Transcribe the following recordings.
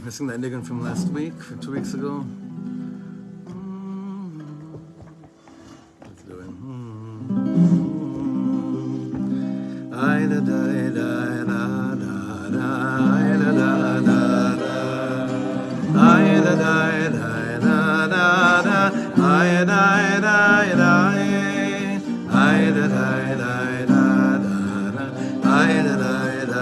Missing that niggun from last week, from 2 weeks ago. Let's do it. I da da da da da da da da da I da da da da da da I da da da I da da da da da I da da da da I da da da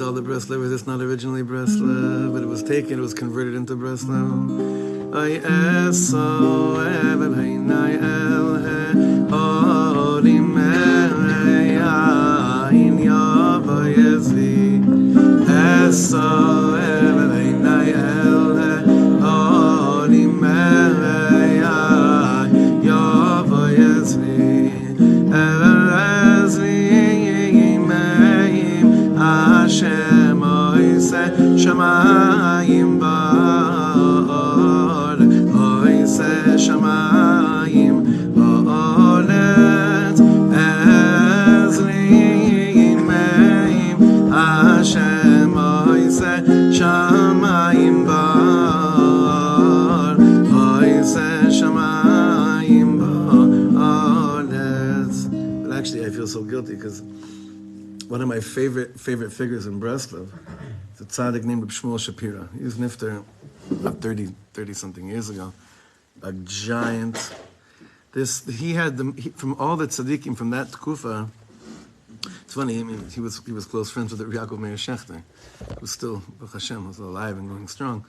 all the Breslovers, it's not originally Breslov, but it was taken, it was converted into Breslov. I eso evel heinai el he orim in yava yezvi eso evel heinai el he orim yava yezvi evel ezvi yimeim Hashem oise shamayim ba'or oise shamayim ba'oret ezli yimeim Hashem oise shamayim ba'or oise shamayim ba'oret. But actually I feel so guilty because one of my favorite figures in Breslov is a tzaddik named Rav Shlomo Shapira. He was nifter about 30 something years ago. A giant. He had from all the tzaddikim from that tkufa. It's funny. I mean, he was close friends with Yaakov Meir Shechter, who was still, Baruch Hashem, was alive and going strong.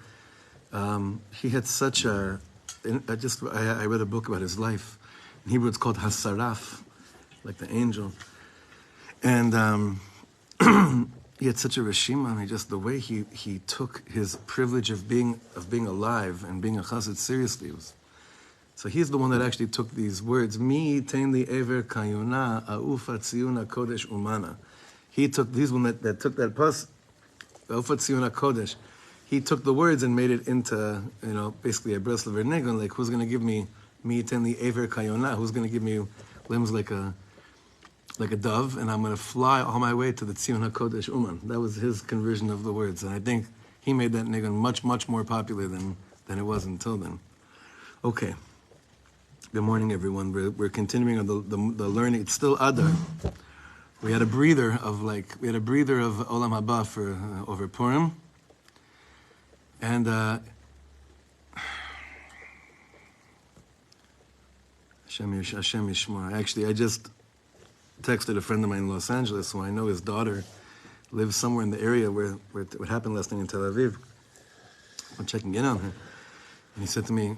He had such a. I read a book about his life. In Hebrew, it's called Hasaraf, like the angel. And he had such a reshima. I mean, just the way he took his privilege of being alive and being a chassid seriously. So he's the one that actually took these words. Mi tein li ever kayuna aufa tziyuna kodesh umana. He's one that took that pas aufa tziyuna kodesh. He took the words and made it into basically a Breslover nigun. Like who's going to give me mi tein li ever kayuna? Who's going to give me limbs like a dove, and I'm going to fly all my way to the Tzion HaKodesh Uman. That was his conversion of the words, and I think he made that nigun much, much more popular than it was until then. Okay. Good morning, everyone. We're continuing on the learning. It's still Adar. We had a breather of Olam Haba for over Purim, and Hashem Yishmor. Actually, I just texted a friend of mine in Los Angeles, who I know his daughter lives somewhere in the area where what happened last night in Tel Aviv. I'm checking in on her. And he said to me,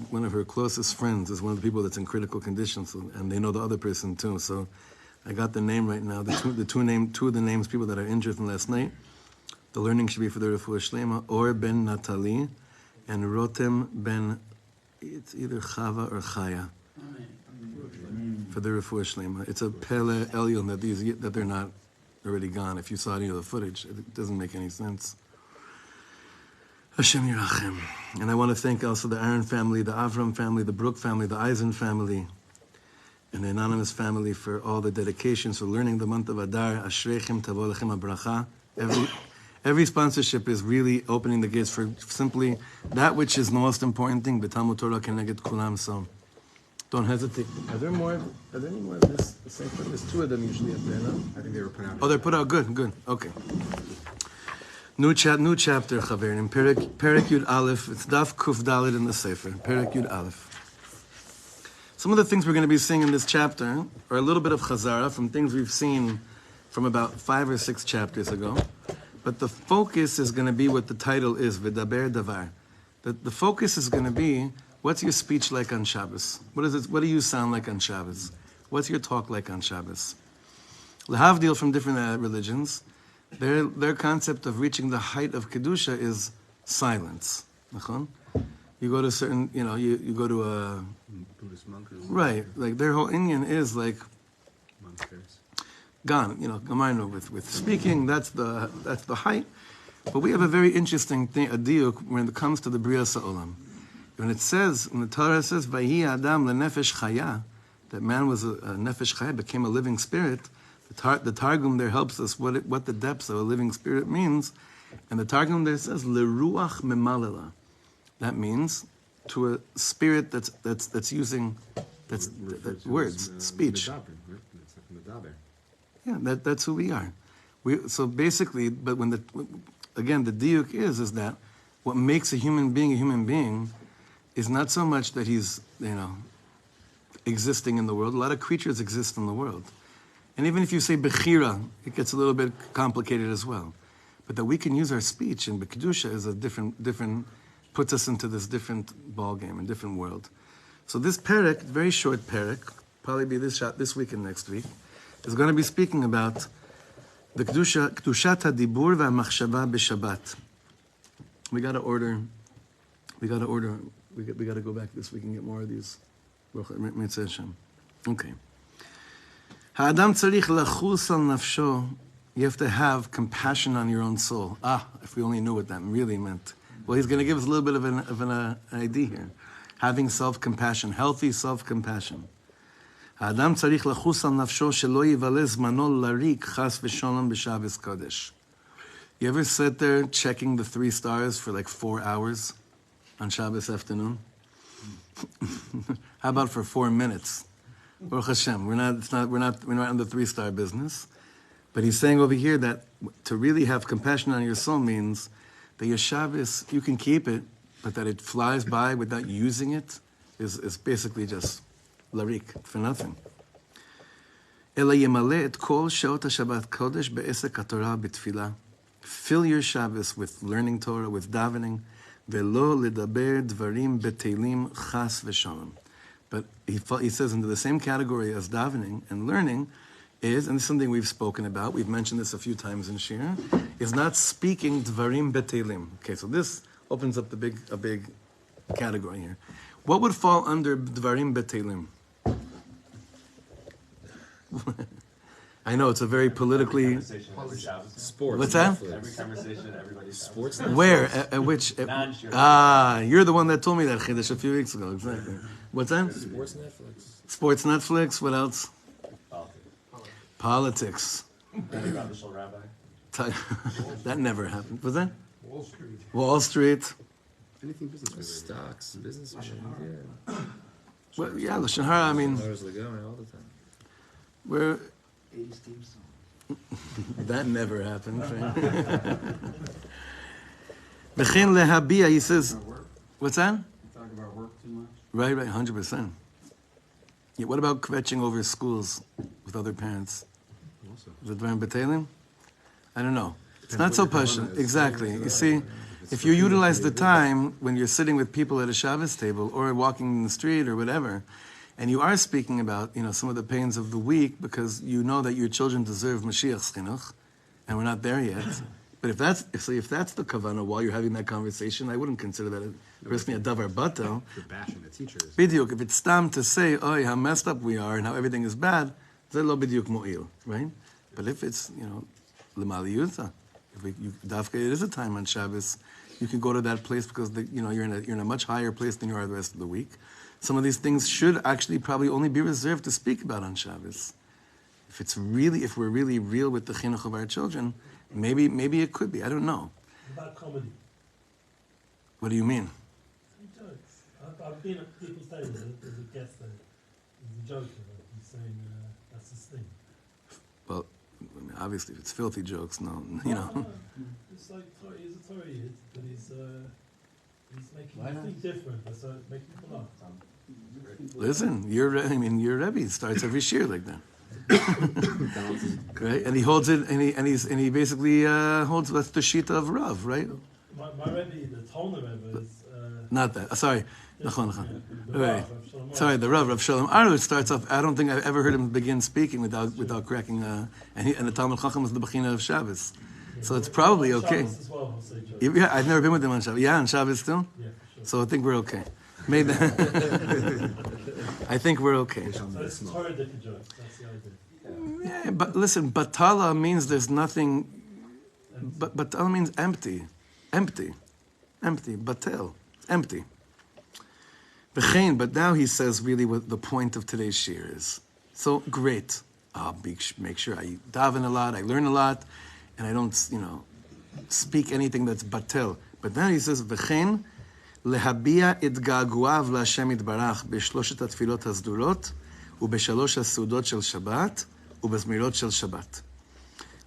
one of her closest friends is one of the people that's in critical condition, and they know the other person too. So I got the name right now. Two of the names, people that are injured from last night. The learning should be for the Refuah Shlema, Or ben Natali, and Rotem ben, it's either Chava or Chaya. For the Refuah Shlema. It's a Pele Elyon that they're not already gone. If you saw any of the footage, it doesn't make any sense. Hashem Yirachem. And I want to thank also the Aaron family, the Avram family, the Brook family, the Eisen family, and the Anonymous family for all the dedications for learning the month of Adar. Ashreichem tavo lechem habracha. Every sponsorship is really opening the gates for simply that which is the most important thing. B'Talmud Torah keneged kulam. So don't hesitate. Are there any more of this? There's two of them usually up there, no? I think they were put out. Oh, they're put out. Good. Okay. New chapter, Chaver, in Perek Yud Aleph. It's Daf Kuf Dalet in the Sefer. Perek Yud Aleph. Some of the things we're going to be seeing in this chapter are a little bit of Chazara from things we've seen from about 5 or 6 chapters ago. But the focus is going to be what the title is, V'daber Davar. The focus is going to be, what's your speech like on Shabbos? What do you sound like on Shabbos? What's your talk like on Shabbos? Lahavdil from different religions, their concept of reaching the height of Kedusha is silence. You go to certain, you go to a Buddhist monk. Right, like their whole Inyan is like Monasteries. Gone, Gamarno with speaking, that's the height. But we have a very interesting thing, a diuk, when it comes to the Bria Sa'olam. When the Torah says, Vayi Adam lenefesh chaya, that man was a nefesh chaya, became a living spirit, the Targum there helps us what the depths of a living spirit means. And the Targum there says, Leruach memalela. That means to a spirit that's using words, speech. Yeah, that's who we are. So basically, but the diuk is that what makes a human being is not so much that he's existing in the world. A lot of creatures exist in the world, And even if you say bechira, it gets a little bit complicated as well. But that we can use our speech in Kedusha is a different, puts us into this different ball game, a different world. So this perek, very short perek, probably be this week and next week, is going to be speaking about the Kedushat HaDibur VaMachshava b'Shabbat. We got to go back this week and get more of these. Okay. Ha'adam tzarich lachus al nafsho. You have to have compassion on your own soul. If we only knew what that really meant. Well, he's going to give us a little bit of an idea here. Having self-compassion, healthy self-compassion. Ha'adam tzarich lachus al nafsho shelo yivale zmano larik chas v'sholom b'Shabbos Kodesh. You ever sit there checking the 3 stars for like 4 hours on Shabbos afternoon? How about for 4 minutes? Baruch Hashem, we're not in the 3-star business. But he's saying over here that to really have compassion on your soul means that your Shabbos, you can keep it, but that it flies by without using it is basically just larik, for nothing. Ela yemale et kol sheot HaShabbat Kodesh be'esek HaTorah b'tfilah. Fill your Shabbos with learning Torah, with davening. Ve'lo ledaber dvarim betelim chas v'shalom. But he says into the same category as davening and learning is, and this is something we've spoken about, we've mentioned this a few times in Shir, is not speaking dvarim betelim. Okay, so this opens up a big category here. What would fall under dvarim betelim? I know it's a very politically. Sports. What's that? Every conversation, everybody's sports. Where? At which? You're the one that told me that Chiddush a few weeks ago. Exactly. What's that? Sports Netflix. Sports Netflix. What else? Politics. That never happened. Was that? Wall Street. Anything business. Stocks, business. Yeah. Well, yeah, Lashon Hara. I mean, all the time. Where 80s team song. that never happened. B'chein lehabia, he says. What's that? Talk about work too much. Right, 100%. Yeah, what about kvetching over schools with other parents? Also. Is it dvarim betelim? I don't know. It's not so passionate. Exactly. You see, if you utilize the time when you're sitting with people at a Shabbos table or walking in the street or whatever, and you are speaking about, some of the pains of the week because you know that your children deserve Mashiach's chinuch, and we're not there yet. But if that's the kavanah while you're having that conversation, I wouldn't consider that personally a davar batel. You're bashing the teachers. Bidyuk, if it's stam to say, oh, how messed up we are and how everything is bad, zeh lo bidyuk mo'il, right? But if it's, l'mali yuta, dafka, it is a time on Shabbos, you can go to that place because you're in a much higher place than you are the rest of the week. Some of these things should actually probably only be reserved to speak about on Shabbos. If we're really real with the chinuch of our children, maybe it could be. I don't know. About comedy. What do you mean? Jokes. I've been at people's tables. There's a guest there. He's a joker. He's saying that's his thing. Well, obviously, if it's filthy jokes, no. No. It's like he's a Torah yid, but he's making you think different. So making people laugh. Listen, your Rebbe starts every shir like that. Right, and he holds it, and he basically holds that's the shita of Rav, right? My Rebbe, the Tolna Rebbe, is not that. Sorry, nachon. the Right. Rav Sorry, the Rav Shlomo Katz starts off. I don't think I've ever heard him begin speaking without cracking. And the Talmud Chacham was the Bechina of Shabbos, so it's probably okay. As well, I'll say jokes. Yeah, I've never been with him on Shabbos. Yeah, on Shabbos still. Yeah, for sure. So I think we're okay. Maybe. I think we're okay. So it's Torah different jokes. That's the idea. Yeah, but listen, batala means there's nothing. But batala means empty, batel, empty. But now he says really what the point of today's shir is. So great. I'll make sure I daven a lot, I learn a lot, and I don't, speak anything that's batel. But now he says v'chein lehabia et ga'guav laHashem yitbarach b'shloshet התפילות הסדורות ובשלוש הסעודות של שבת ובזמירות של שבת.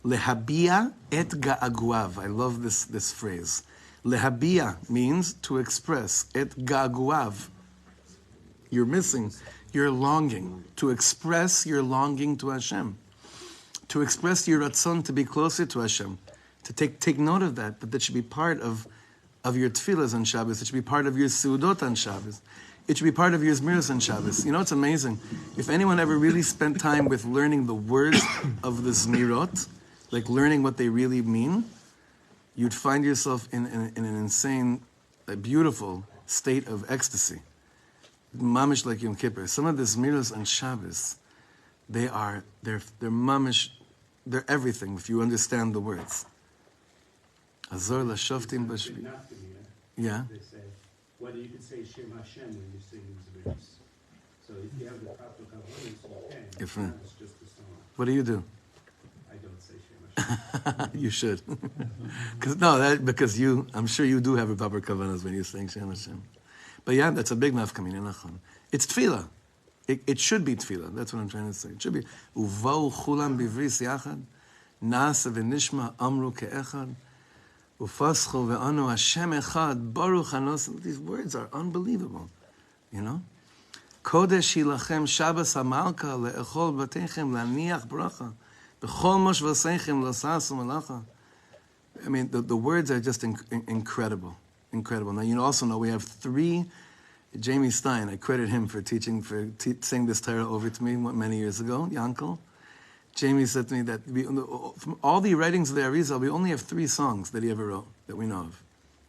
Lehabia et ga'guav. I love this phrase. Lehabia means to express. Et ga'guav. You're missing. You're longing. To express your longing to Hashem. to express your ratzon to be closer to Hashem, to take note of that, but that should be part of your tefillahs on Shabbos. It should be part of your seudot on Shabbos. It should be part of your zmiros on Shabbos. You know, it's amazing. If anyone ever really spent time with learning the words of the zmirot, like learning what they really mean, you'd find yourself in an insane, beautiful state of ecstasy. Mamesh like Yom Kippur. Some of the zmiros on Shabbos, they're mamish, they're everything if you understand the words. Azor lashoftim bashvi. Yeah. They say whether you can say Shem Hashem when you sing the Zemiros. So if you have the proper kavanas, you can. It's just a song. What do? I don't say Shem Hashem. You should. Because I'm sure you do have a proper kavanas when you sing Shem Hashem. But yeah, that's a big nafkamina. It's tefillah. It should be tefillah. That's what I'm trying to say. It should be. Uvau chulam bivris yachad, nasa v'nishma amru ke'echad, ufascho ve'anu Hashem echad, baruch hanos. These words are unbelievable. You know? Kodesh hilachem Shabbos hamalka le'echol batechem la'niach bracha, b'chol mosh v'seichem l'sas u'malacha. I mean, the words are just incredible. Incredible. Now, you also know we have 3... Jamie Stein, I credit him for saying this Torah over to me many years ago, Yankel. Jamie said to me that from all the writings of the Arizal, we only have 3 songs that he ever wrote, that we know of.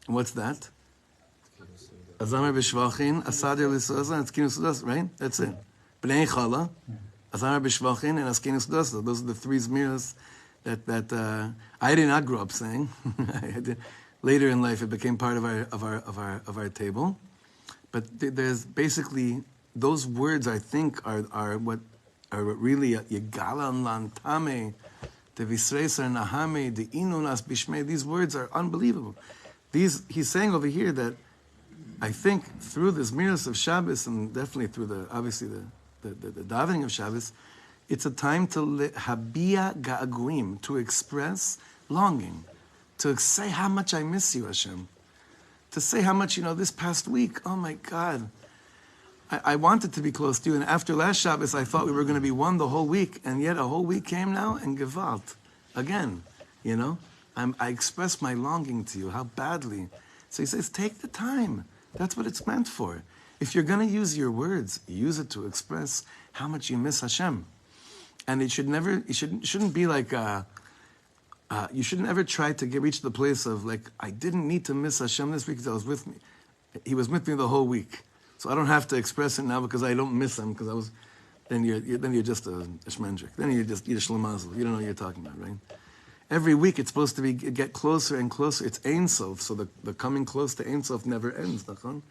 And what's that? Azamer b'shvachin, Asadir l'soza, and Askinu Sudas, right? That's it. B'nei Chala, Azamer b'shvachin, and Askinu Sudas. Those are the 3 zmiras that I did not grow up saying. Later in life, it became part of our table. But there's basically, those words I think are what really Yegalan Lantame, the Visresar Nahame, the Inunas Bishme. These words are unbelievable. He's saying over here that I think through the Zmiros of Shabbos and definitely through the davening of Shabbos, it's a time to habia ga'aguim, to express longing, to say how much I miss you, Hashem. To say how much, this past week, oh my God, I wanted to be close to you. And after last Shabbos, I thought we were going to be one the whole week. And yet a whole week came now and Gewalt. Again, I express my longing to you, how badly. So he says, take the time. That's what it's meant for. If you're going to use your words, use it to express how much you miss Hashem. And it shouldn't be like... you shouldn't ever try to reach the place of I didn't need to miss Hashem this week because I was with me. He was with me the whole week, so I don't have to express it now because I don't miss him because I was. Then you're just a shmendrik. Then you're shlemazel. You don't know what you're talking about, right? Every week it's supposed to get closer and closer. It's Ein Sof, so the coming close to Ein Sof never ends. I think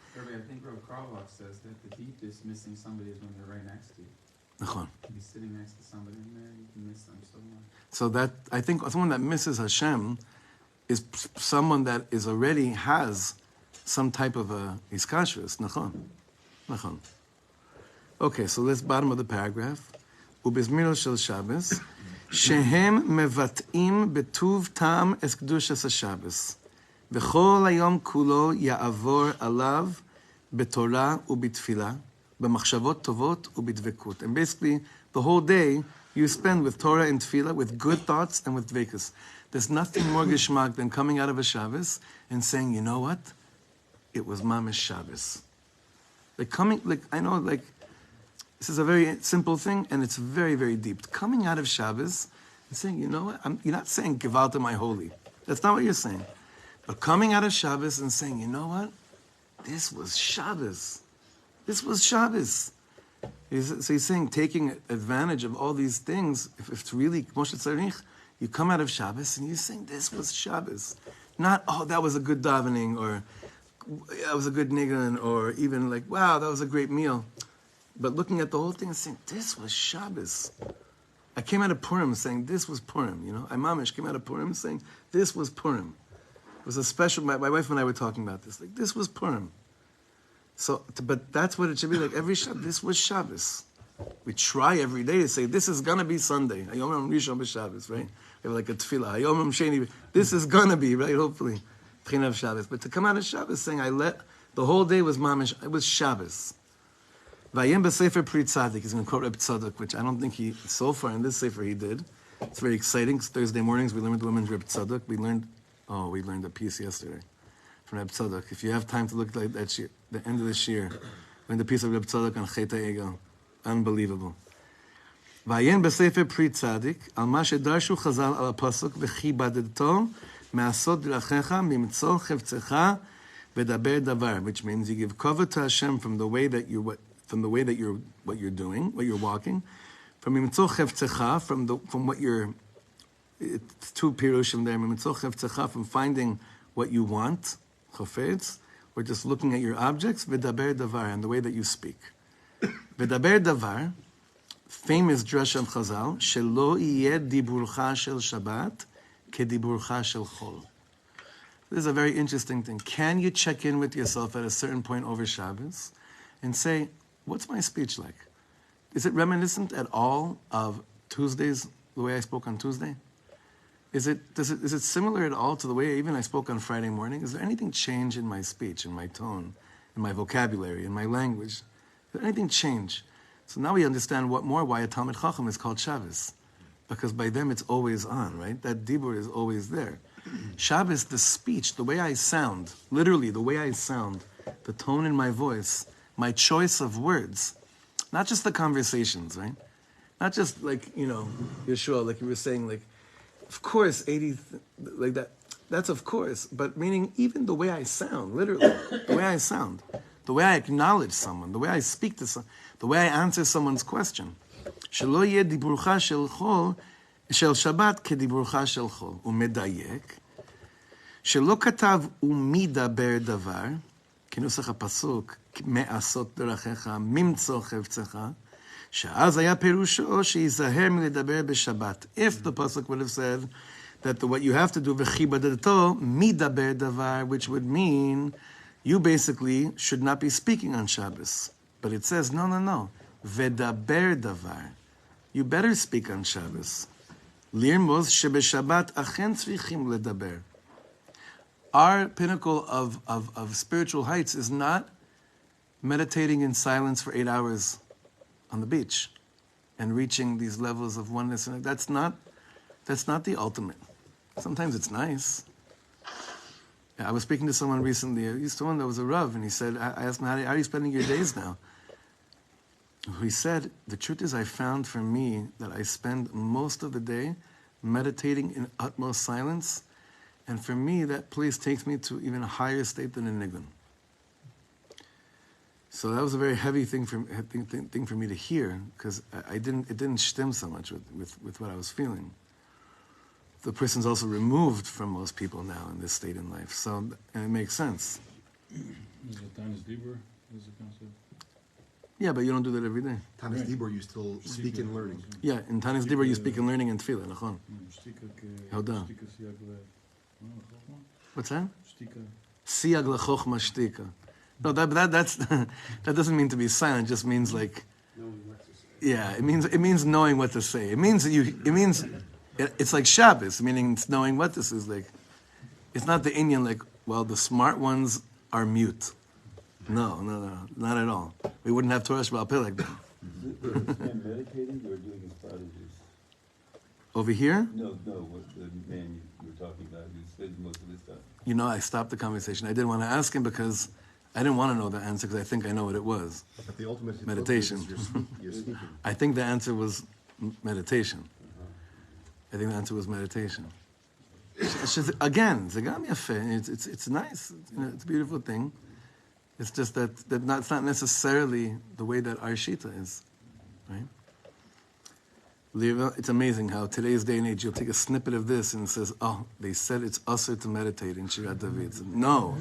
Rav Karloff says that the deepest missing somebody is when they're right next to you. You can be sitting next to somebody in there, you can miss them so much. So that, I think someone that misses Hashem is someone that already has some type of a iskashrus. Nachon. Okay, so let's bottom of the paragraph. Ubizmiro shel Shabbos, shehem mevat'im betuv tam es kedushas haShabbos, v'chol hayom kulo ya'avor alav betorah ubitfilah, b'machshavot tovot ubidvekut. And basically, the whole day you spend with Torah and Tefillah, with good thoughts and with dvekus. There's nothing more geschmack than coming out of a Shabbos and saying, you know what? It was Mamesh Shabbos. I know, this is a very simple thing, and it's very, very deep. Coming out of Shabbos and saying, you know what? You're not saying, Gevalta my holy. That's not what you're saying. But coming out of Shabbos and saying, you know what? This was Shabbos. This was Shabbos. So he's saying, taking advantage of all these things, if it's really Moshe Tzarich, you come out of Shabbos and you're saying, this was Shabbos. Not, oh, that was a good davening, or that was a good nigun, or even wow, that was a great meal. But looking at the whole thing and saying, this was Shabbos. I came out of Purim saying, this was Purim, I Mamesh came out of Purim saying, this was Purim. It was a special, my wife and I were talking about this, this was Purim. So, but that's what it should be every Shabbos. This was Shabbos. We try every day to say, this is going to be Sunday. Hayom Rishon b'Shabbos, right? We have a tefillah. Hayom Sheni. This is going to be, right? Hopefully. Tchina of Shabbos. But to come out of Shabbos saying, the whole day was Mamesh, it was Shabbos. Vayem b'Sefer Pri Tzadik. He's going to quote Reb Tzadok, which I don't think so far in this Sefer he did. It's very exciting. Thursday mornings we learn with the women's Reb Tzadok. We learned a piece yesterday from Reb Tzadok. If you have time to look at that shir, the end of the shir, learn the piece of Reb Tzadok on Chet HaEgel. Unbelievable. Vayen b'sefer Pri Tzadik, al ma shedarshu Chazal al pasuk v'chibadetto me'asot drachecha mimtzo chevtzecha v'daber davar, which means you give kavod to Hashem from the way that you're what you're doing, what you're walking, from mimtzo chevtzecha, from what you're. It's two pirushim there. Mimtzo chevtzecha, from finding what you want, chofetz, or just looking at your objects, v'daber davar, and the way that you speak. V'daber davar, famous drush of Chazal, shelo yeh diburcha shel Shabbat kediburcha shel chol. This is a very interesting thing. Can you check in with yourself at a certain point over Shabbos and say, what's my speech like? Is it reminiscent at all of Tuesdays, the way I spoke on Tuesday? Is it similar at all to the way even I spoke on Friday morning? Is there anything change in my speech, in my tone, in my vocabulary, in my language? Is there anything change? So now we understand why a Talmid Chacham is called Shabbos. Because by them it's always on, right? That dibur is always there. Shabbos, the speech, the way I sound, literally the way I sound, the tone in my voice, my choice of words, not just the conversations, right? Not just like, Yeshua, like you were saying, like, of course, like that, that's of course, but meaning even the way I sound, literally, the way I sound, the way I acknowledge someone, the way I speak to someone, the way I answer someone's question. Shelo yeh diburcha shel chol, shel Shabbat kediburcha shel chol. Umedayek. Shelo katav umidaber davar, כנוסח הפסוק, מעשות דרכיך, ממצוא חפצך, שאז היה פירושו שיזהר מלדבר בשבת. If the pasuk would have said that what you have to do, וכיבדתו, מדבר דבר, which would mean you basically should not be speaking on Shabbos. But it says, no, ודבר דבר. You better speak on Shabbos. לרמוז שבשבת אכן צריכים לדבר. Our pinnacle of spiritual heights is not meditating in silence for 8 hours on the beach and reaching these levels of oneness. And that's not the ultimate. Sometimes it's nice. I was speaking to someone recently. Someone that was a Rav, and he said, I asked him, how are you spending your days now? He said, the truth is I found for me that I spend most of the day meditating in utmost silence. And for me, that place takes me to even a higher state than a nigun. So that was a very heavy thing for me to hear, because it didn't stem so much with what I was feeling. The person's also removed from most people now in this state in life, and it makes sense. Is it Tanis Dibur? Is the concept? Yeah, but you don't do that every day. Tanis Dibur, you still speak in learning. Yeah, in Tanis Dibur you speak in learning and tefillah. Nachon. Avoda. What's that? Siyag lechochma shtika. No, that doesn't mean to be silent. It just means like, yeah, it means knowing what to say. It's like Shabbos, meaning it's knowing what this is like. It's not the Indian like, well, the smart ones are mute. No, not at all. We wouldn't have Torah Sheba'al Peh like that. Meditating or doing strategies? Over here? No, what the man you were talking about, who spends most of his time. I stopped the conversation. I didn't want to ask him because I didn't want to know the answer because I think I know what it was. But the ultimate meditation. You're speaking. I think the answer was meditation. I think the answer was meditation. It's just, again, it's nice. It's a beautiful thing. It's just that it's not necessarily the way that our Shita is, right? It's amazing how today's day and age you'll take a snippet of this and it says, oh, they said it's usher to meditate in Shirat David. No,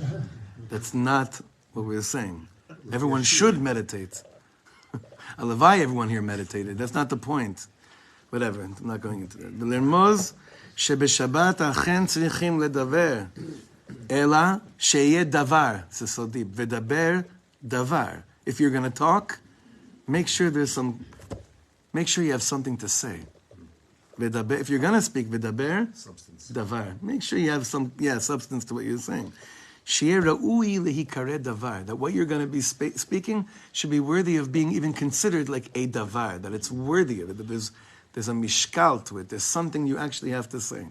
that's not what we're saying. Everyone should meditate. Alavai, everyone here meditated. That's not the point. Whatever, I'm not going into that. L'rmoz shebeshabat achen tzrichim ledaver ela sheyeh davar. C'est sodib. Vedaber davar. If you're going to talk, make sure you have something to say. Vedaber, if you're going to speak, vedaber davar. Make sure you have substance to what you're saying. Sheyeh ra'ui lehikareh davar. That what you're going to be speaking should be worthy of being even considered like a davar. That it's worthy of it. That There's a mishkal to it. There's something you actually have to say.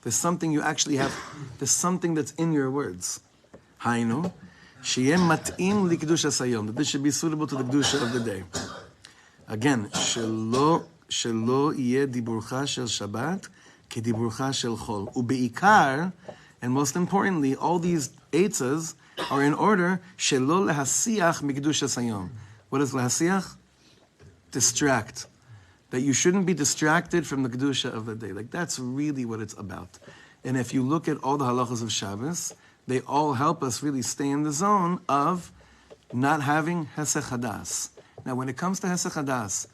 There's something you actually have. There's something that's in your words. Hainu, sheyem mat'im likdushas hayom. That this should be suitable to the kedusha of the day. Again, shelo yeh diburcha shel Shabbat ki diburcha shel chol. Ubeikar, and most importantly, all these eitzas are in order. Shelo lehasiach mikdushas hayom. What is lehasiach? Distract. That you shouldn't be distracted from the kedusha of the day. Like that's really what it's about. And if you look at all the halachas of Shabbos, they all help us really stay in the zone of not having hesech hadas. Now, when it comes to hesech hadas,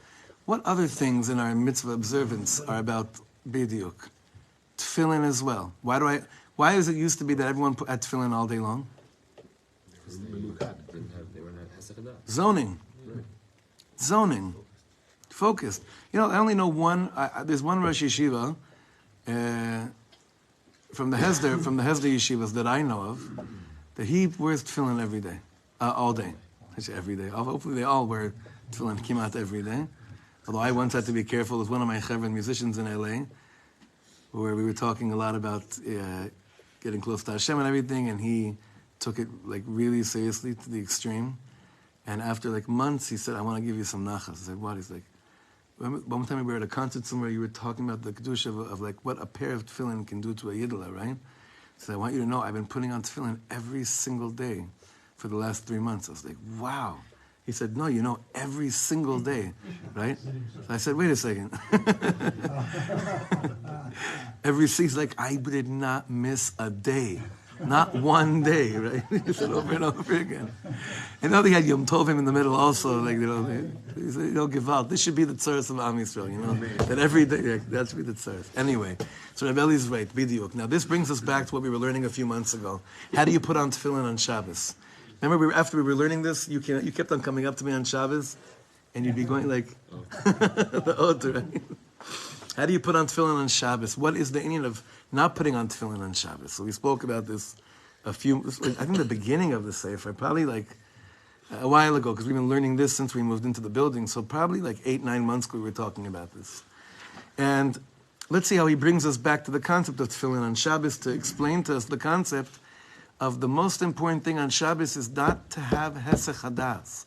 what other things in our mitzvah observance are about bidiyuk? Tefillin as well. Why is it used to be that everyone put at tefillin all day long? Because they were not hesech hadas. Zoning. Focused. I only know one. There's one Rosh Yeshiva from the Hesder yeshivas that I know of that he wears tefillin every day, all day. Actually, every day. Hopefully, they all wear tefillin kimat every day. Although I once had to be careful with one of my chevron musicians in LA, where we were talking a lot about getting close to Hashem and everything, and he took it like really seriously to the extreme. And after like months, he said, "I want to give you some nachas." I said, "What?" He's like, one time we were at a concert somewhere, you were talking about the kedusha of like what a pair of tefillin can do to a yidla, right? So I want you to know I've been putting on tefillin every single day for the last 3 months. I was like, wow. He said, no, every single day, right? So I said, wait a second. He's like, I did not miss a day. Not one day, right? He said over and over again. And then they had Yom Tovim in the middle also, like, he said, give out. This should be the tzaras of Am Yisrael, that every day, that should be the tzaras. Anyway, so Rav Eli's right, bidiyuk. Now this brings us back to what we were learning a few months ago. How do you put on tefillin on Shabbos? Remember, after we were learning this, you kept on coming up to me on Shabbos, and you'd be going like, the avoda, right? How do you put on tefillin on Shabbos? What is the inyan of not putting on tefillin on Shabbos? So we spoke about this I think the beginning of the Sefer, probably like a while ago, because we've been learning this since we moved into the building, so probably like 8-9 months ago we were talking about this. And let's see how he brings us back to the concept of tefillin on Shabbos to explain to us the concept of the most important thing on Shabbos is not to have hesech hadas.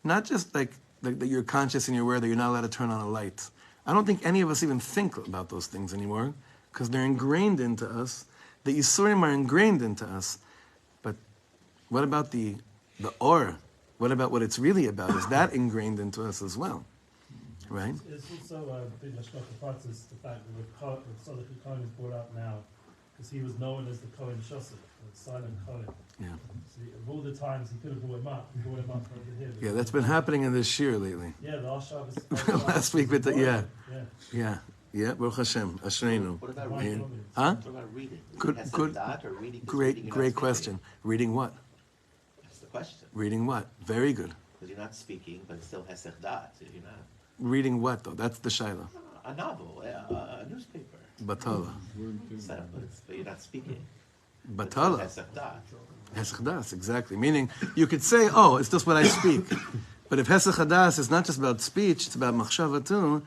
Not just like that you're conscious and you're aware that you're not allowed to turn on a light. I don't think any of us even think about those things anymore because they're ingrained into us. The Yisurim are ingrained into us. But what about the or? What about what it's really about? Is that ingrained into us as well? Right? It's also big Rav Shlomo Katz is the fact that Tzaddik Cohen is brought up now because he was known as the Cohen Shosek, the silent Cohen. Yeah. So of all the times he could have brought him up, over here. Yeah, that's been happening in this year lately. Yeah, the last Shabbos. Last week with the, Yeah. Yeah, Baruch Hashem, Ashreinu. What about reading? Huh? What about reading? Good, Hesed good, dat or reading, just reading great and not question. speaking? Reading what? That's the question. Reading what? Very good. Because you're not speaking, but it's still hesed dat. So you're not. Reading what though? That's the shaila. A novel, a newspaper. Batala. But you're not speaking. Batala. Hesed dat. Hesach hadas, exactly. Meaning, you could say, oh, it's just what I speak. But if hesach hadas is not just about speech, it's about machshava too,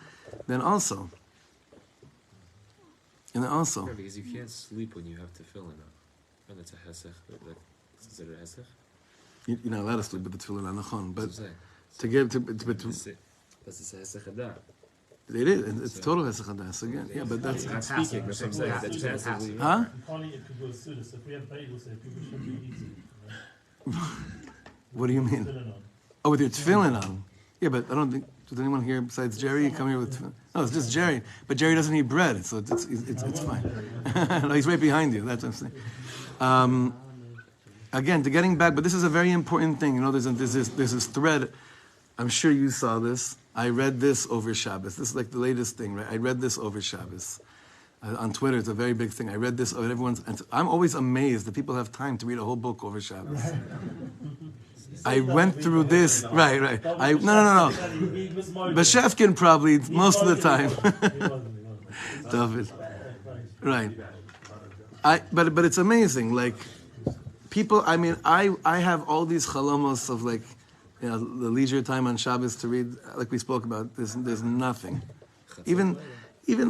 then also. And also. Yeah, because you can't sleep when you have tefillin on. And that's a hesech. That's considered a hesech? You're not allowed to sleep with the tefillin on nachon. But That's what I'm to give to saying. That's a hesech hadah. it is. It's total hesach hadas again. Yeah, but that's Not speaking, that's what I'm saying. That's passively. huh? You can't eat it because we're Suda. So if we have bagels here, people shouldn't be eating. What do you mean? Tefillin on. Oh, with your tefillin on. Yeah, but I don't think. Does anyone here besides Jerry come here with tefillin? No, it's just Jerry. But Jerry doesn't eat bread, so it's fine. No, he's right behind you. That's what I'm saying. Again, to getting back, but this is a very important thing. You know, there's this thread. I'm sure you saw this. I read this over Shabbos. This is like the latest thing, right? I read this over Shabbos. On Twitter, it's a very big thing. I read this over everyone's. And I'm always amazed that people have time to read a whole book over Shabbos. I went through this. Right. No. Beshefkin probably most of the time. David. Right. But it's amazing. Like people. I mean, I have all these chalomos of like, you know, the leisure time on Shabbos to read. Like we spoke about. There's nothing. Even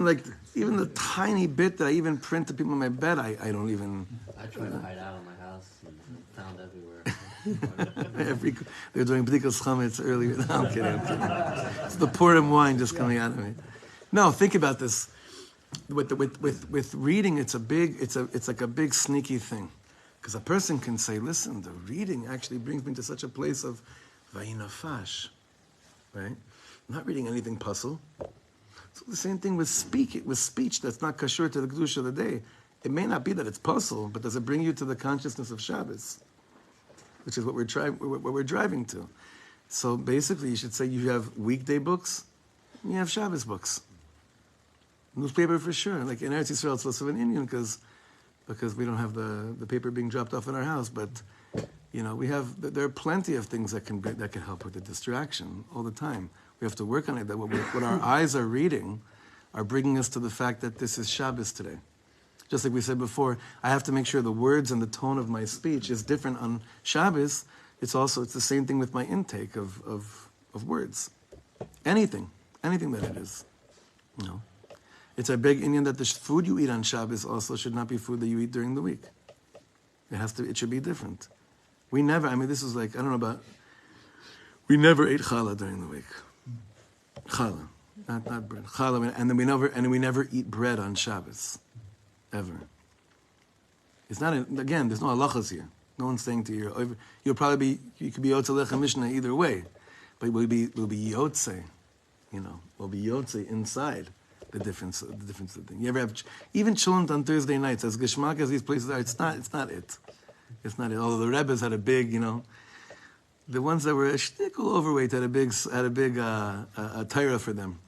the tiny bit that I even print to people in my bed, I don't even. I try to hide out of my house and found everywhere. They're doing b'dikas chametz earlier. No, I'm kidding. It's the Purim wine just coming out of me. No, think about this. With reading, it's like a big sneaky thing, because a person can say, "Listen, the reading actually brings me to such a place of vayinafash," right? I'm not reading anything puzzle. So the same thing with speech that's not kashur to the kedusha of the day. It may not be that it's puzzle, but does it bring you to the consciousness of Shabbos, which is what we're driving to? So basically, you should say you have weekday books, and you have Shabbos books. Newspaper for sure. Like in Eretz Yisrael, it's less of an Indian because we don't have the paper being dropped off in our house. But there are plenty of things that can help with the distraction all the time. We have to work on it. That what our eyes are reading are bringing us to the fact that this is Shabbos today. Just like we said before, I have to make sure the words and the tone of my speech is different on Shabbos. It's the same thing with my intake of words. Anything that it is. It's a big Indian that the food you eat on Shabbos also should not be food that you eat during the week. It should be different. We never, this is like, I don't know about, we never ate challah during the week. Challah, not bread. Challah, and then we never eat bread on Shabbos, ever. It's not, again, there's no halachas here. No one's saying to you, you could be Yotze Lecha Mishnah either way, but we'll be Yotze, we'll be Yotze inside. The difference of the thing. You ever have even children on Thursday nights, as geschmack as these places are, it's not it. It's not it. Although the Rebbes had a big, the ones that were a shtickle overweight had a big Torah for them.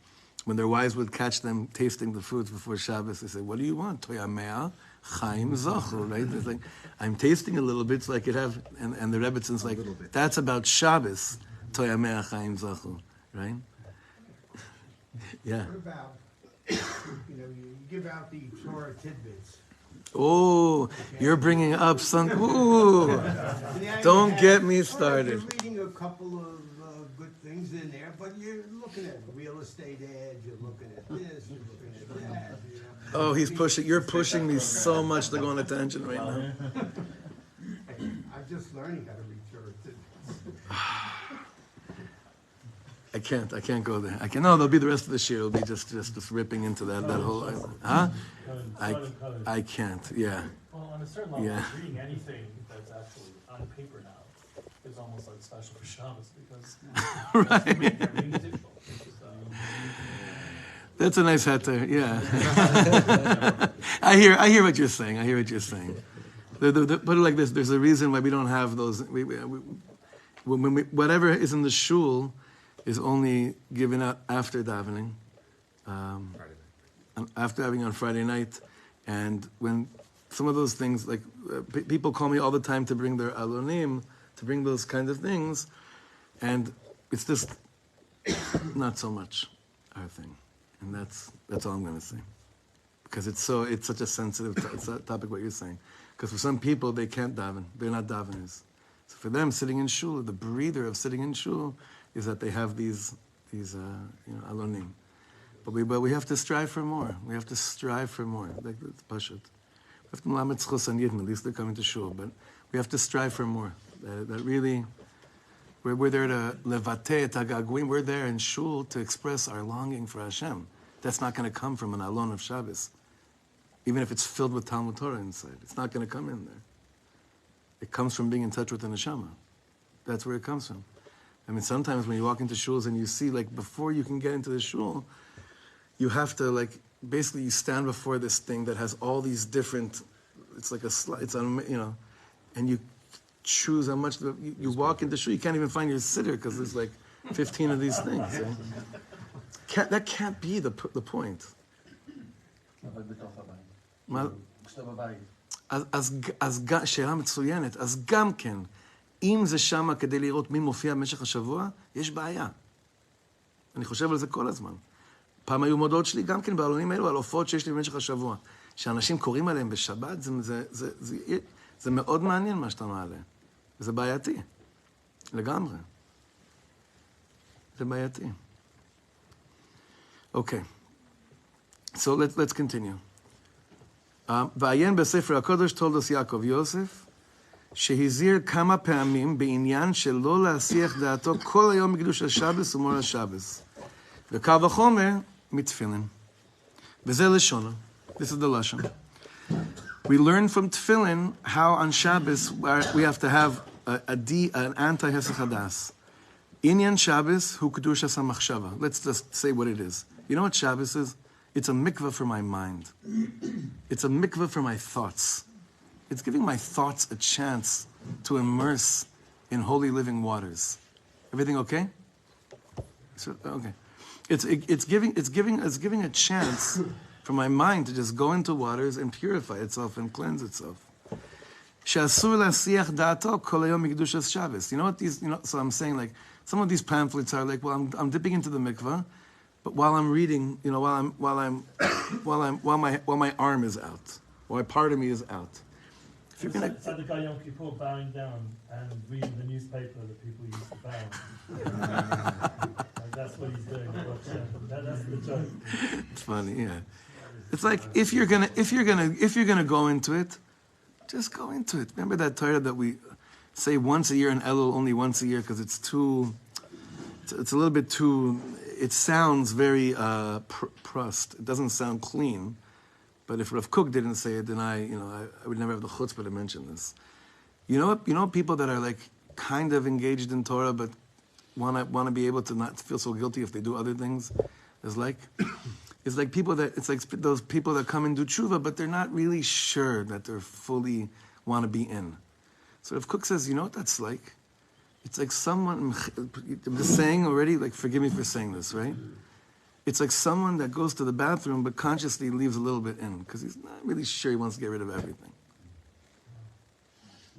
When their wives would catch them tasting the foods before Shabbos, they say, "What do you want? Toyamea Chaim Zochel," right? It's like, I'm tasting a little bit so I could have, and the Rebbetzins like, that's about Shabbos, Toyamea Chaim Zochel, right? Yeah. What about, you give out the Torah tidbits. Oh, you're bringing up some. Ooh, don't get me started. You're reading a couple of good things in there, but you're looking at real estate ads. You're looking at this. You're looking at that. Oh, you're pushing me so much to go on a tangent right now. I'm just learning how to read Torah tidbits. I can't go there. No, there'll be the rest of the year. It'll be just ripping into that whole, huh? I can't, yeah. Well, on a certain level, reading anything that's actually on paper now is almost like special for Shabbos because everything's digital. That's a nice hat there, yeah. I hear what you're saying. Put it like this, there's a reason why we don't have those, whatever is in the shul is only given out after davening, after having on Friday night, and when some of those things, like people call me all the time to bring their alonim, to bring those kinds of things, and it's just not so much our thing, and that's all I'm going to say, because it's such a sensitive topic what you're saying, because for some people they can't daven, they're not daveners, so for them sitting in shul, the breather of sitting in shul is that they have these alonim. But we have to strive for more. Like it's pashut. We have to melamed zchus on yidden, at least they're coming to shul. But we have to strive for more. That really, we're there to levate et hagaguim. We're there in shul to express our longing for Hashem. That's not going to come from an alon of Shabbos. Even if it's filled with Talmud Torah inside. It's not going to come in there. It comes from being in touch with the neshama. That's where it comes from. Sometimes when you walk into shuls and you see, like, before you can get into the shul, you have to, like, basically you stand before this thing that has all these different, it's like and you choose how much, you walk into shul, you can't even find your sitter because there's like 15 of these things. Right? That can't be the point. שאלה מצוינת, אז גם כן, אם זה שמה כדי לראות מי מופיע במשך השבוע, יש בעיה. אני חושב על זה כל הזמן. פעם היו מודעות שלי גם כן בעלונים האלו, על הופעות שיש לי במשך השבוע. שאנשים קוראים עליהם בשבת, זה מאוד מעניין מה שאתה מעלה. זה בעייתי. לגמרי. זה בעייתי. אוקיי. So let's continue. V'ayen b'sefer HaKodesh told us Yaakov Yosef, שהזהיר כמה פעמים בעניין שלא להסיח דעתו כל היום מקדוש השבס ומור השבס. וקל וחומר מתפילין. וזה לשונו. This is the lashon. We learn from tefillin how on Shabbos we have to have an anti-hesach hadas. Inyan Shabbos hu kedushas hamachshava. Let's just say what it is. You know what Shabbos is? It's a mikveh for my mind. It's a mikveh for my thoughts. It's giving my thoughts a chance to immerse in holy living waters. Everything okay? Okay. It's giving a chance for my mind to just go into waters and purify itself and cleanse itself. She'asur la'siach da'ato kol hayom mikdushas Shabbos. You know what these? So I'm saying like some of these pamphlets are like, well, I'm dipping into the mikveh, but while I'm reading, while my arm is out, while part of me is out. It's like the guy Yom Kippur bowing down and reading the newspaper that people used to bow. Like that's what he's doing. That's the joke. It's funny, yeah. It's like if you're gonna go into it, just go into it. Remember that Torah that we say once a year in Elul, only once a year, because it's a little bit too. It sounds very pressed. It doesn't sound clean. But if Rav Kook didn't say it, then I would never have the chutzpah to mention this. You know people that are like kind of engaged in Torah, but want to be able to not feel so guilty if they do other things. It's like those people that come and do tshuva, but they're not really sure that they're fully want to be in. So Rav Kook says, you know what that's like? It's like someone. I'm just saying already. Like, forgive me for saying this, right? It's like someone that goes to the bathroom but consciously leaves a little bit in because he's not really sure he wants to get rid of everything.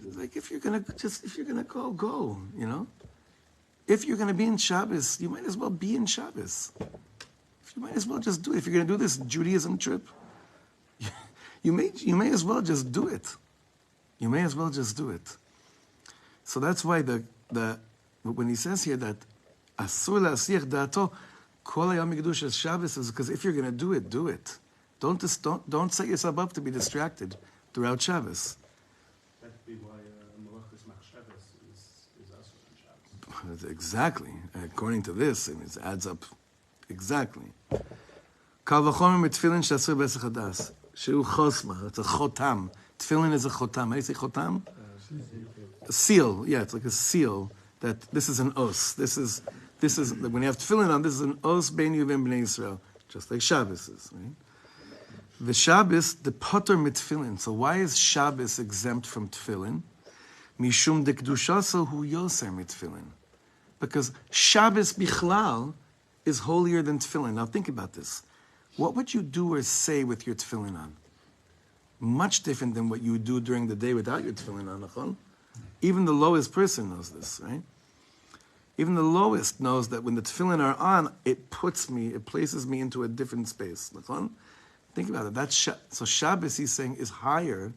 It's like if you're gonna go, you know. If you're gonna be in Shabbos, you might as well be in Shabbos. You might as well just do it. If you're gonna do this Judaism trip, you may as well just do it. You may as well just do it. So that's why when he says here that asur la'asich da'ato Kol hayom mikdushas Shabbos is because if you're going to do it, do it. Don't set yourself up to be distracted throughout Shabbos. That would be why Malachas Machshavos is also on Shabbos. Exactly. According to this, it adds up exactly. Kal v'chomer mitfilin she'asur b'esach hadas. She'u chosma. It's a chotam. Tefillin is a chotam. How do you say chotam? A seal. Yeah, it's like a seal that this is an os. This is when you have tefillin on, this is an os bein yuvim b'nei Yisrael, just like Shabbos is, right? The Shabbos, the potter mitfillin. So why is Shabbos exempt from tefillin? Mishum de kedushaso hu yoser mitfillin. Because Shabbos bichlal is holier than tefillin. Now think about this. What would you do or say with your tefillin on? Much different than what you would do during the day without your tefillin on, nachon? Even the lowest person knows this, right? Even the lowest knows that when the tefillin are on, it places me into a different space. Think about it. So Shabbos, he's saying, is higher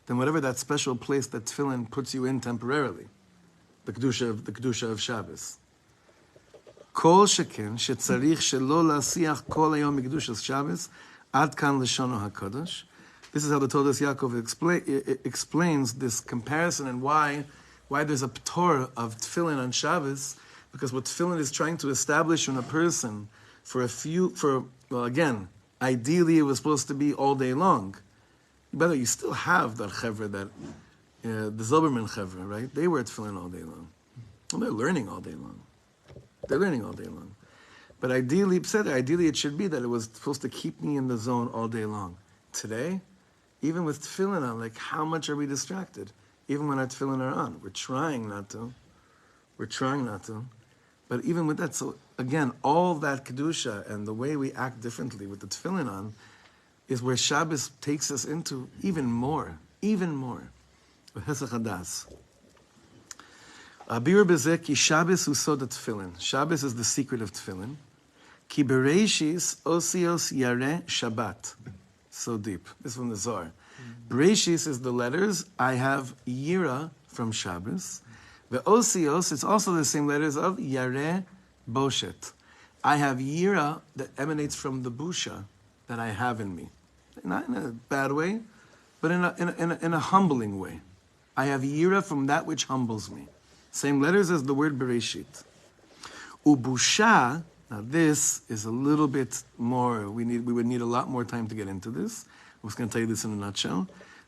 than whatever that special place that tefillin puts you in temporarily. The kedusha of Shabbos. Kol sheken shetzarich shelo la'asiach kol hayom mikdushas Shabbos ad kan leshono hakadosh. This is how the Todas Yaakov explains this comparison and why there's a ptor of tefillin on Shabbos, because what tefillin is trying to establish in a person ideally it was supposed to be all day long. By the way, you still have that chevra, the Zilberman chevra, right? They wear tefillin all day long. Well, they're learning all day long. But ideally it should be that it was supposed to keep me in the zone all day long. Today, even with tefillin on, like how much are we distracted? Even when our tefillin are on, we're trying not to. But even with that, so again, all that kedusha and the way we act differently with the tefillin on is where Shabbos takes us into even more. With Hesach Hadas. Abir bezeh ki Shabbos usod tefillin. Shabbos is the secret of tefillin. Ki bereishis osios yareh Shabbat. So deep. This is from the Zohar. Bereshis is the letters. I have Yira from Shabbos. The Osios, it's also the same letters of Yareh Boshet. I have Yira that emanates from the Busha that I have in me. Not in a bad way, but in a humbling way. I have yira from that which humbles me. Same letters as the word Bereshit. Ubusha, now this is a little bit more, we would need a lot more time to get into this. I was going to tell you this in a nutshell.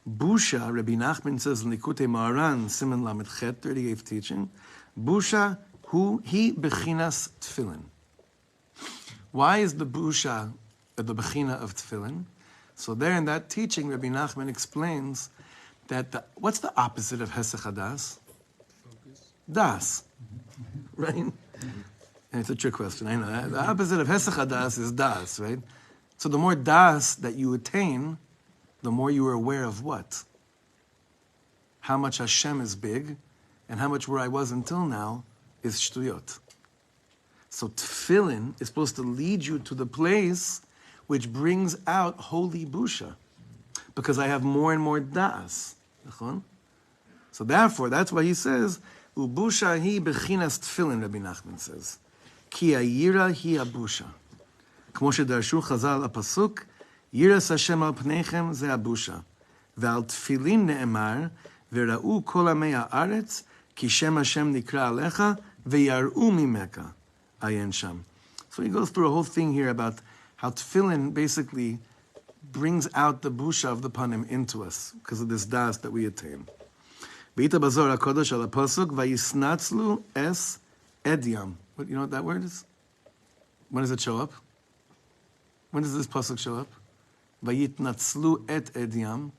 Busha, Rabbi Nachman says in Likutei Moharan, Siman Lamed Chet, 38th teaching, Busha, he bechinas tefillin. Why is the busha the bechina of tefillin? So there in that teaching, Rabbi Nachman explains that what's the opposite of hesech hadas? Das, right? And it's a trick question, I know. The opposite of hesech hadas is das, right? So the more das that you attain, the more you are aware of what? How much Hashem is big, and how much where I was until now is shtuyot. So tefillin is supposed to lead you to the place which brings out holy busha, because I have more and more das. So therefore, that's why he says, ubusha hi bechinas tefillin, Rabbi Nachman says. Ki ayira hi abusha. Kmo shedarshu chazal apasuk, yiras Hashem al pneichem ze abusha. Ve'al tefillin ne'emar, ve'ra'u kol amei ha'aretz, ki shem Hashem nikra alecha, ve'yar'u mimeka. Ayen sham. So he goes through a whole thing here about how tefillin basically brings out the busha of the panim into us because of this das that we attain. V'ita bazor HaKodesh al pasuk vayisnatzlu es edyam. What, you know what that word is? When does it show up? When does this pasuk show up? Vayitnatzlu et edyam.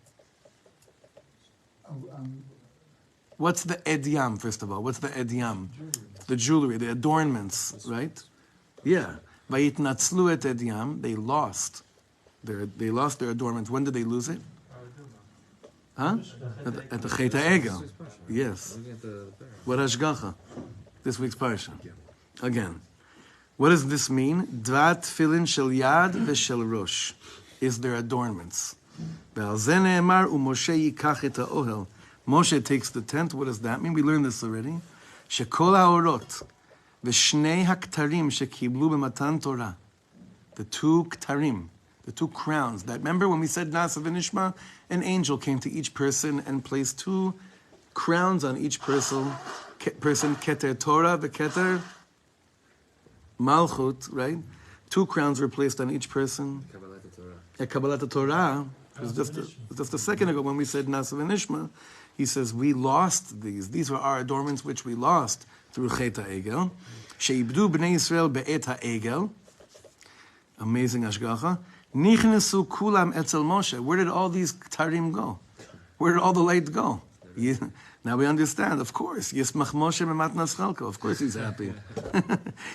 What's the edyam, first of all? What's the edyam? The jewelry, the adornments, right? Yeah. Vayitnatzlu et edyam. They lost their adornments. When did they lose it? Huh? At the Chet HaEgel. Yes. What hashgacha? This week's parsha. Again. What does this mean? Dvat tefillin shel yad v'shel rosh is their adornments. Ve'al ze ne'emar u'Moshe yikach et ha'ohel. Moshe takes the tent. What does that mean? We learned this already. Shekol ha'orot v'shnei haktarim shekiblu b'matan Torah. The two ktarim, the two crowns. That remember when we said Nasa v'nishma, an angel came to each person and placed two crowns on each person. Keter Torah v'keter Malchut, right? Two crowns were placed on each person. At Kabbalat Torah, it was just a second ago when we said Nasa v'nishma, he says, we lost these. These were our adornments which we lost through Chet HaEgel. Sheibdu b'nei Yisrael be'et HaEgel. Amazing hashgacha. Nichnesu kulam etzel Moshe. Where did all these ktarim go? Where did all the light go? Now we understand, of course. Yismach Moshe b'matnas chalko. Of course he's happy.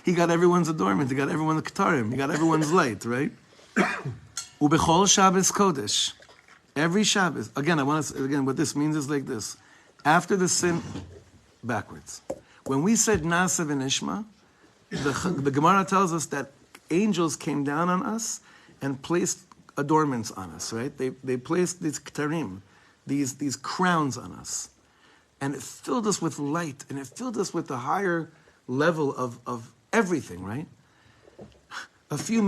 He got everyone's adornment. He got everyone's ktarim. He got everyone's light, right? Ubechol Shabbos Kodesh. Every Shabbos. Again, what this means is like this. After the sin, backwards. When we said Nasa v'nishma, the Gemara tells us that angels came down on us and placed adornments on us, right? They placed these ktarim, these crowns on us. And it filled us with light, and it filled us with a higher level of everything, right? A few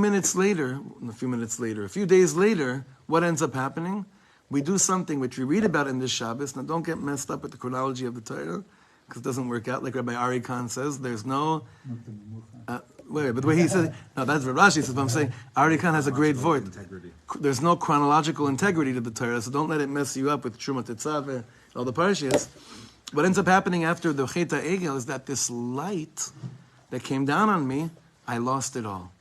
days later, what ends up happening? We do something which we read about in this Shabbos. Now don't get messed up with the chronology of the Torah, because it doesn't work out. Like Rabbi Ari Khan says, there's no... but the way he says... No, that's what Rashi says, but I'm saying Ari Khan has a great voice. There's no chronological integrity to the Torah, so don't let it mess you up with Truma Tetzaveh, all the parashas. What ends up happening after the Chet HaEgel is that this light that came down on me, I lost it all.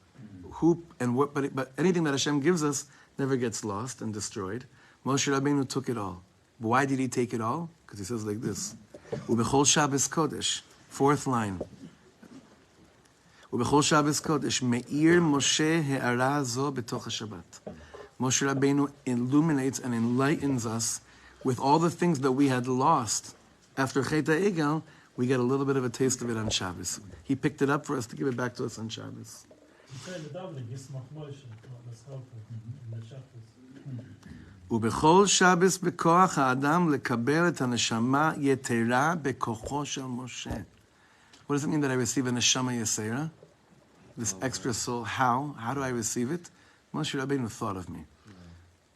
But anything that Hashem gives us never gets lost and destroyed. Moshe Rabbeinu took it all. Why did he take it all? Because he says like this. Ubechol Shabbos Kodesh. Fourth line. Ubechol Shabbos Kodesh. Me'ir Moshe he'ara zo betoch HaShabbat. Moshe Rabbeinu illuminates and enlightens us with all the things that we had lost. After Chet HaEgel, we get a little bit of a taste of it on Shabbos. He picked it up for us to give it back to us on Shabbos. ובכל שבס בכוח האדם לקבל את הנשמה יתרה בכוחו של משה. What does it mean that I receive a neshama yesera? This extra soul. How? How do I receive it? Moshe Rabbeinu thought of me.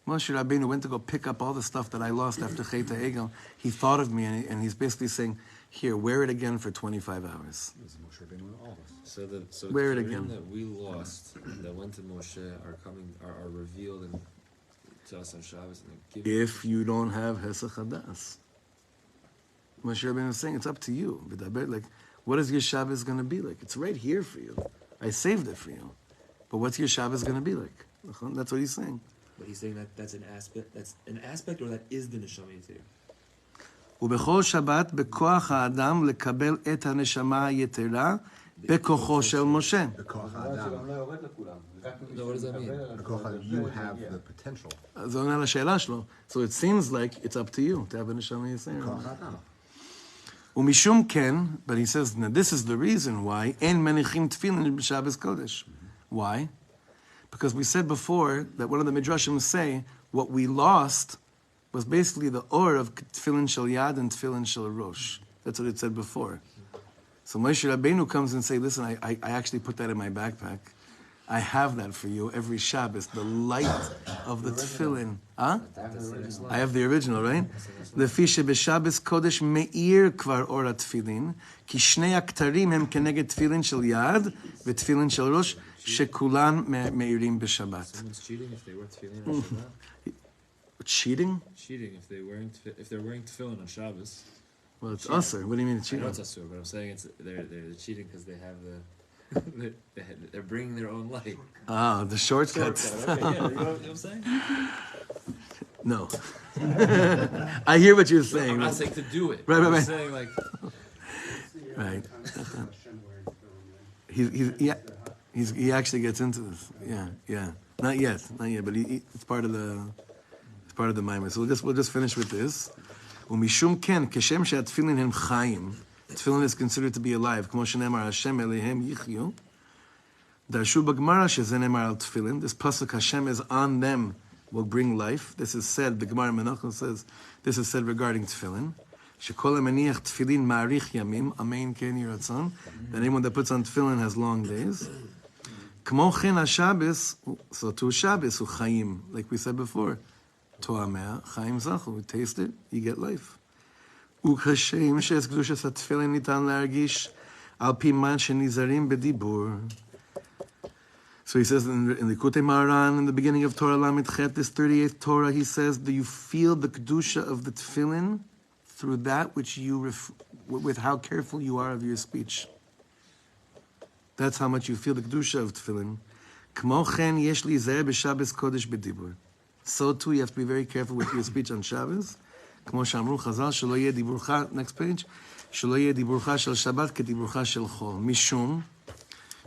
Moshe Rabbeinu went to go pick up all the stuff that I lost after Chet HaEgel. He thought of me, and he's basically saying, here, wear it again for 25 hours. So the wear it Kirim again. that we lost, that went to Moshe, are revealed to us on Shabbos. And If you don't have Hesach Hadas. Moshe Rabbeinu is saying, it's up to you. Like, what is your Shabbos going to be like? It's right here for you. I saved it for you. But what's your Shabbos going to be like? That's what he's saying. But he's saying that's an aspect, or that is the Neshama Yitir. ובכל שבת בכוח האדם לקבל את הנשמה היתרה בכוחו של משה. בכוח האדם. No, what does that mean? בכוח האדם, you have the potential. זה עונה לשאלה שלו. So it seems like it's up to you to have a נשמה יתרה. בכוח האדם. ומשום כן, but he says, now this is the reason why אין מניחים תפילין בשבס קודש. Why? Because we said before that one of the midrashim say what we lost was basically the or of tefillin shel yad and tefillin shel rosh. That's what it said before. So Moshe Rabbeinu comes and say, listen, I actually put that in my backpack. I have that for you every Shabbos, the light of the tefillin. Huh? I have the original, right? לפי שבשבס קודש מאיר כבר אור התפילין, כי שני הכתרים הם כנגד תפילין של יד ותפילין של ראש, שכולן מאירים בשבת. Someone's cheating if they wear tefillin on Shabbat? Cheating? Cheating if they're wearing tefillin on Shabbos. Well, it's usher. What do you mean it's cheating? I know it's usher, but I'm saying they're cheating because they have they're bringing their own light. Ah, the shortcuts. Okay, yeah, you know what I'm saying? No. I hear what you're saying. No, I'm not saying to do it. Right. I'm saying like. Right. He actually gets into this. Yeah. Not yet, but it's part of the mimer. So we'll just finish with this. ומשום כן, כשם שהתפילין הם חיים, תפילין is considered to be alive, כמו שנאמר, השם אליהם יחיו, דרשו בגמרא שזה נאמר על תפילין, this pasuk, Hashem is on them, will bring life. This is said, the Gemara Menachos says, this is said regarding tefillin, שכל המניח תפילין מאריך ימים, amen כן יהי רצון, that anyone that puts on tefillin has long days. כמו כן השבס, so to Shabbos, הוא חיים, like we said before, Toamea, Chaim Zachu. You taste it, you get life. וכשם שיש קדושת התפילין ניתן להרגיש על פי מן שניזהרים בדיבור. So he says in the Likutei Maharan, in the beginning of Torah Lamed Chet, this 38th Torah, he says, do you feel the kedusha of the tefillin through that which with how careful you are of your speech? That's how much you feel the kedusha of tefillin. כמו כן יש להיזהר בשבס קודש בדיבור. So too, you have to be very careful with your speech on Shabbos. כמו שאמרו חז"ל, שלא יהיה דיבורך, next page, שלא יהיה דיבורך של שבת כדיבורך של חול. משום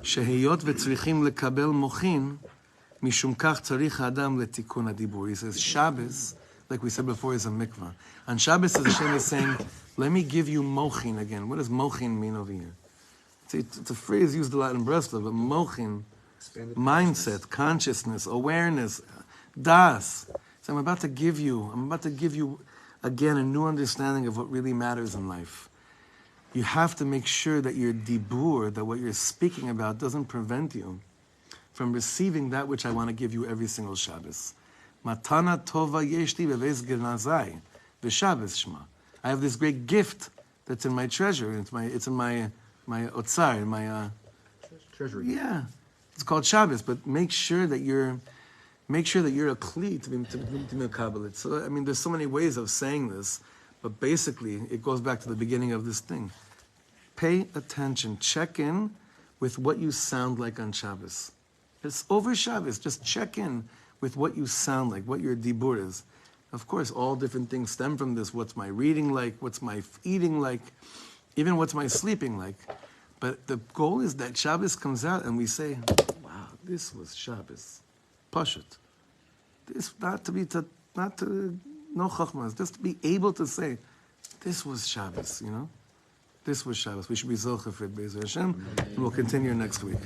שהיות וצריכים לקבל מוחין, משום כך צריך האדם לתיקון הדיבור. He says, Shabbos, like we said before, is a mikvah. On Shabbos, Hashem is saying, let me give you mochin again. What does mochin mean over here? It's a phrase used a lot in Breslov, but mochin, mindset, consciousness, awareness, das. So I'm about to give you again a new understanding of what really matters in life. You have to make sure that your dibur, that what you're speaking about, doesn't prevent you from receiving that which I want to give you every single Shabbos. Matana tova yeshli beves genazai v'Shabbos shma. I have this great gift that's in my treasure. It's in my otzar, in my treasury. Yeah, it's called Shabbos. But make sure that you're a kli to be mekabelit. So I mean, there's so many ways of saying this, but basically it goes back to the beginning of this thing. Pay attention. Check in with what you sound like on Shabbos. It's over Shabbos. Just check in with what you sound like, what your dibur is. Of course, all different things stem from this. What's my reading like? What's my eating like? Even what's my sleeping like? But the goal is that Shabbos comes out and we say, wow, this was Shabbos. Pashut. This no chachmas, just to be able to say, this was Shabbos, you know? This was Shabbos. We should be zocher for it, Be'ezer Hashem, and we'll continue next week.